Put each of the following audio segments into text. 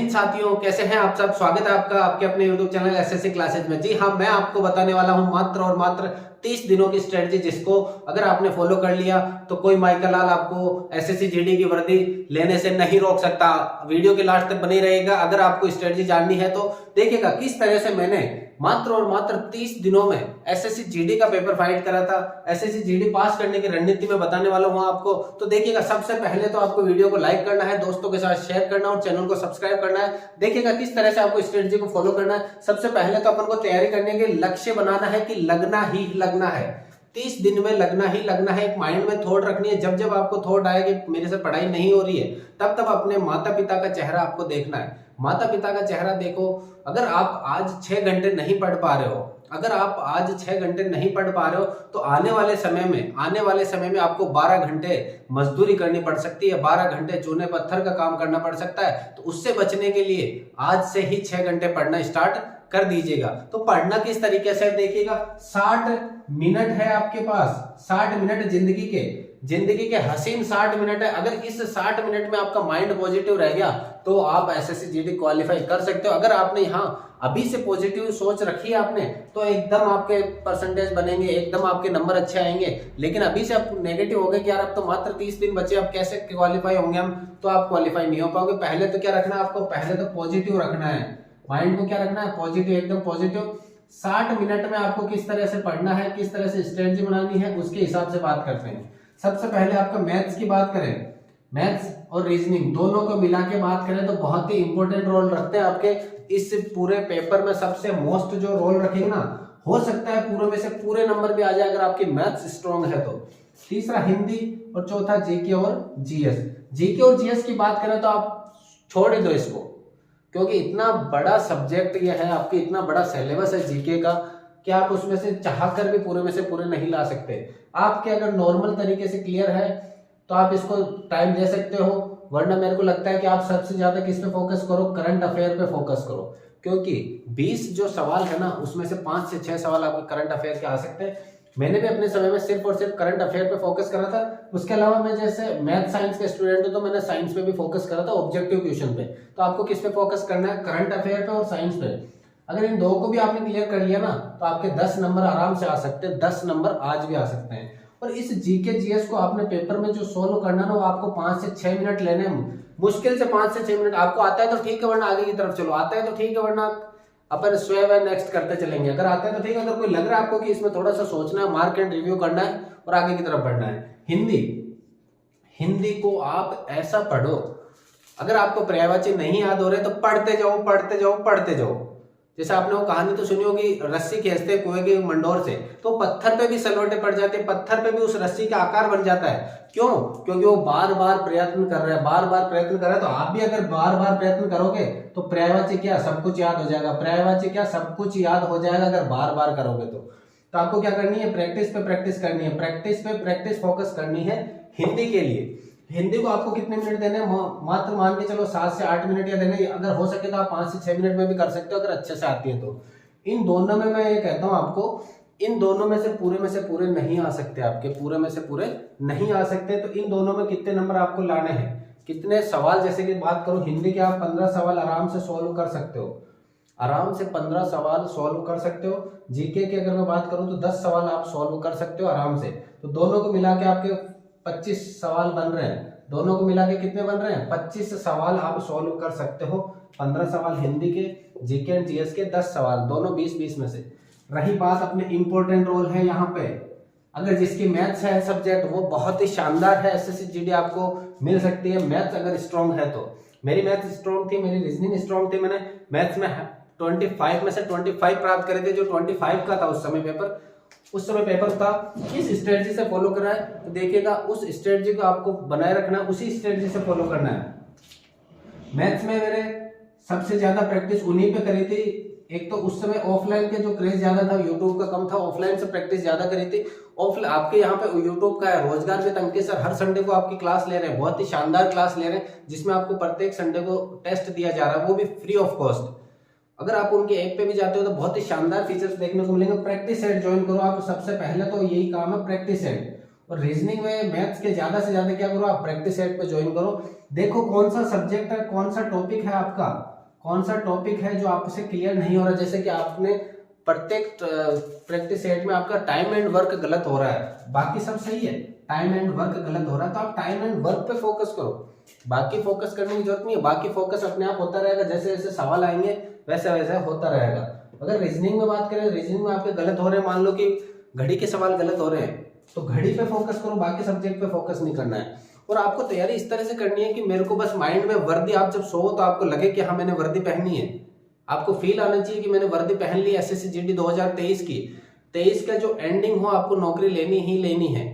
हिंद साथियों, कैसे हैं आप सब। स्वागत है आपका आपके अपने YouTube चैनल एसएससी क्लासेज में। जी हाँ, मैं आपको बताने वाला हूं मात्र और मात्र 30 दिनों की स्ट्रेटजी, जिसको अगर आपने फॉलो कर लिया तो कोई माइकल लाल आपको एसएससी जीडी की वर्दी लेने से नहीं रोक सकता। वीडियो के लास्ट तक बने रहेगा। अगर आपको स्ट्रेटजी जाननी है तो देखिएगा किस तरह से मैंने मात्र और मात्र 30 दिनों में एसएससी जीडी का पेपर फाइट करा था। एसएससी जीडी पास करने की रणनीति में बताने वाला हूं आपको। तो देखिएगा, सबसे पहले तो आपको वीडियो को लाइक करना है, दोस्तों के साथ शेयर करना और चैनल को सब्सक्राइब करना है। देखिएगा किस तरह से आपको स्ट्रेटजी को फॉलो करना है। सबसे पहले तो अपन को तैयारी करने के लक्ष्य बनाना है कि लगना ही लगना है, 30 दिन में लगना ही लगना है। एक माइंड में थॉट रखनी है। जब जब आपको थॉट आए कि मेरे से पढ़ाई नहीं हो रही है, तब तब अपने माता पिता का चेहरा आपको देखना है। माता पिता का चेहरा देखो। अगर आप आज 6 घंटे नहीं पढ़ पा रहे हो, अगर आप आज 6 घंटे नहीं पढ़ पा रहे हो, तो आने वाले समय में आपको 12 घंटे मजदूरी करनी पड़ सकती है, 12 घंटे चूने पत्थर का काम करना पड़ सकता है। तो उससे बचने के लिए आज से ही 6 घंटे पढ़ना स्टार्ट कर दीजिएगा। तो पढ़ना किस तरीके से देखिएगा, 60 मिनट है आपके पास, 60 मिनट जिंदगी के हसीन 60 मिनट है। अगर इस 60 मिनट में आपका माइंड पॉजिटिव रह गया तो आप एसएससी जीडी क्वालिफाई कर सकते हो। अगर आपने यहाँ अभी से पॉजिटिव सोच रखी है आपने, तो एकदम आपके परसेंटेज बनेंगे, एकदम आपके नंबर अच्छे आएंगे। लेकिन अभी से आप नेगेटिव हो गए कि यार अब तो मात्र 30 दिन बचे, अब कैसे क्वालिफाई होंगे हम, तो आप क्वालिफाई नहीं हो पाओगे। पहले तो क्या रखना है आपको, पहले तो पॉजिटिव रखना है, माइंड को क्या रखना है, पॉजिटिव, एकदम पॉजिटिव। 60 मिनट में आपको किस तरह से पढ़ना है, किस तरह से स्ट्रेटजी बनानी है, उसके हिसाब से बात करते हैं। सबसे पहले आपका मैथ्स की बात करें, मैथ्स और रीजनिंग दोनों को मिला के बात करें तो बहुत ही इंपॉर्टेंट रोल रखते हैं आपके इस पूरे पेपर में। सबसे मोस्ट जो रोल रखेंगे ना, हो सकता है पूरे में से पूरे नंबर भी आ जाए अगर आपकी मैथ्स स्ट्रॉन्ग है तो। तीसरा हिंदी और चौथा जीके और जीएस। जीके और जीएस की बात करें तो आप छोड़ ही दो इसको, क्योंकि इतना बड़ा सब्जेक्ट ये है, आपकी इतना बड़ा सिलेबस है जीके का कि आप उसमें से चाहकर भी पूरे में से पूरे नहीं ला सकते। आपके अगर नॉर्मल तरीके से क्लियर है तो आप इसको टाइम दे सकते हो, वरना मेरे को लगता है कि आप सबसे ज्यादा किस पे फोकस करो, करंट अफेयर पे फोकस करो। क्योंकि 20 जो सवाल है ना, उसमें से 5 से 6 सवाल आपके करंट अफेयर के आ सकते हैं। मैंने भी अपने समय में सिर्फ और सिर्फ करंट अफेयर पे फोकस करा था। उसके अलावा मैं जैसे मैथ साइंस के स्टूडेंट हूं तो मैंने साइंस पे भी फोकस करा था, ऑब्जेक्टिव क्वेश्चन पे। तो आपको किस पे फोकस करना है, करंट अफेयर पे और साइंस पे। अगर इन दो को भी आपने क्लियर कर लिया ना, तो आपके 10 नंबर आराम से आ सकते हैं, 10 नंबर आज भी आ सकते हैं। और इस जीके जीएस को आपने पेपर में जो सोल्व करना ना, वो आपको 5 से 6 मिनट लेने हैं, मुश्किल से 5 से 6 मिनट। आपको आता है तो ठीक है, वरना आगे की तरफ चलो। आता है तो ठीक है, वरना अपन स्वेव है नेक्स्ट करते चलेंगे। अगर आता है तो ठीक है, अगर कोई लग रहा है आपको कि इसमें थोड़ा सा सोचना है, मार्क एंड रिव्यू करना है और आगे की तरफ बढ़ना है। हिंदी को आप ऐसा पढ़ो, अगर आपको पर्यायवाची नहीं याद हो रहे तो पढ़ते जाओ पढ़ते जाओ पढ़ते जाओ। जैसे आपने वो कहानी तो सुनी होगी, रस्सी खींचते कुएं के मंडोर से, तो पत्थर पे भी सलवटे पड़ जाते हैं, पत्थर पे भी उस रस्सी का आकार बन जाता है। क्यों? क्योंकि वो बार बार प्रयत्न कर रहा है, बार बार प्रयत्न कर रहा है। तो आप भी अगर बार बार प्रयत्न करोगे तो पर्यायवाची क्या, सब कुछ याद हो जाएगा। पर्यायवाची क्या, सब कुछ याद हो जाएगा अगर बार बार करोगे तो आपको क्या करनी है, प्रैक्टिस पे प्रैक्टिस करनी है, प्रैक्टिस पे प्रैक्टिस फोकस करनी है। हिंदी के लिए हिंदी को आपको कितने मिनट देने हैं, मात्र मान के चलो 7 से 8 मिनट या देने। अगर हो सके तो आप 5 से 6 मिनट में भी कर सकते हो, अगर अच्छे से आती है तो। इन दोनों में मैं ये कहता हूं आपको, इन दोनों में से पूरे नहीं आ सकते, आपके पूरे में से पूरे नहीं आ सकते। तो इन दोनों में कितने नंबर आपको लाने हैं, कितने सवाल। जैसे कि बात करूं हिंदी के, आप 15 सवाल आराम से सॉल्व कर सकते हो, आराम से 15 सवाल सॉल्व कर सकते हो। जीके की अगर मैं बात करूं तो 10 सवाल आप सॉल्व कर सकते हो आराम से। तो दोनों को मिला के आपके 25 सवाल बन रहे हैं। दोनों को मिला के कितने बन रहे हैं, 25 सवाल आप सॉल्व कर सकते हो। 15 सवाल हिंदी के, जीके एंड जीएस के 10 सवाल, दोनों 20-20 में से। रही बात अपने इंपॉर्टेंट रोल है यहाँ पे, अगर जिसकी मैथ्स है सब्जेक्ट, वो बहुत ही शानदार है, एसएससी जीडी आपको मिल सकती है। मैथ्स अगर स्ट्रॉन्ग है तो, मेरी मैथ्स स्ट्रॉन्ग थी, मेरी रीजनिंग स्ट्रॉन्ग थी। मैंने मैथ्स में 25 में से 25 प्राप्त करे थे, जो 25 का था उस समय पेपर था। किस स्ट्रेटजी से फॉलो करना है तो देखिएगा, उस स्ट्रेटजी को आपको बनाए रखना है, उसी स्ट्रेटजी से फॉलो करना है। मैथ्स में मैंने सबसे ज्यादा प्रैक्टिस उन्हीं पे करी थी। एक तो उस समय ऑफलाइन के जो क्रेज ज्यादा था, यूट्यूब का कम था, ऑफलाइन से प्रैक्टिस ज्यादा करी थी। ऑफलाइन आपके यहाँ पे यूट्यूब का है, रोजगार with Ankit sir her Sunday को आपकी क्लास ले रहे हैं, बहुत ही शानदार क्लास ले रहे हैं, जिसमें आपको प्रत्येक संडे को टेस्ट दिया जा रहा है, वो भी फ्री ऑफ कॉस्ट। अगर आप उनके ऐप पे भी जाते हो तो बहुत ही शानदार फीचर्स देखने को मिलेंगे। प्रैक्टिस सेट ज्वाइन करो आप, सबसे पहले तो यही काम है, प्रैक्टिस सेट। और रीजनिंग में मैथ्स के ज्यादा से ज्यादा क्या करो, आप प्रैक्टिस सेट पे ज्वाइन करो। देखो कौन सा सब्जेक्ट है, कौन सा टॉपिक है आपका, कौन सा टॉपिक है जो आपसे क्लियर नहीं हो रहा। जैसे कि आपने प्रत्येक प्रैक्टिस सेट में आपका टाइम एंड वर्क गलत हो रहा है, बाकी सब सही है, टाइम एंड वर्क गलत हो रहा है, तो आप टाइम एंड वर्क पे फोकस करो, बाकी फोकस करने की जरूरत नहीं है। बाकी फोकस अपने आप होता रहेगा, जैसे जैसे सवाल आएंगे वैसे वैसे होता रहेगा। अगर रीजनिंग में बात करें, रीजनिंग में आपके गलत हो रहे हैं, मान लो कि घड़ी के सवाल गलत हो रहे हैं, तो घड़ी पे फोकस करो, बाकी सब्जेक्ट पे फोकस नहीं करना है। और आपको तैयारी इस तरह से करनी है कि मेरे को बस माइंड में वर्दी, आप जब सो तो आपको लगे कि हाँ मैंने वर्दी पहननी है, आपको फील आना चाहिए कि मैंने वर्दी पहन ली एसएससी जीडी 2023 की। 23 का जो एंडिंग हो आपको नौकरी लेनी ही लेनी है।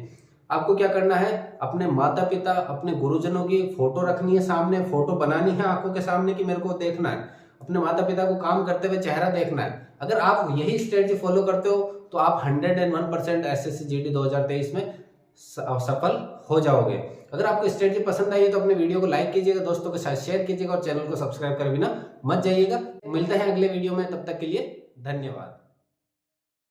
आपको क्या करना है, अपने माता पिता, अपने गुरुजनों की फोटो रखनी है सामने, फोटो बनानी है आंखों के सामने कि मेरे को देखना है, अपने माता पिता को काम करते हुए चेहरा देखना है। अगर आप यही स्ट्रेटजी फॉलो करते हो तो आप 101% एसएससी जीडी 2023 में सफल हो जाओगे। अगर आपको स्ट्रेटजी पसंद आई है तो अपने वीडियो को लाइक कीजिएगा, दोस्तों के साथ शेयर कीजिएगा और चैनल को सब्सक्राइब कर बिना मत जाइएगा। मिलते हैं अगले वीडियो में, तब तक के लिए धन्यवाद।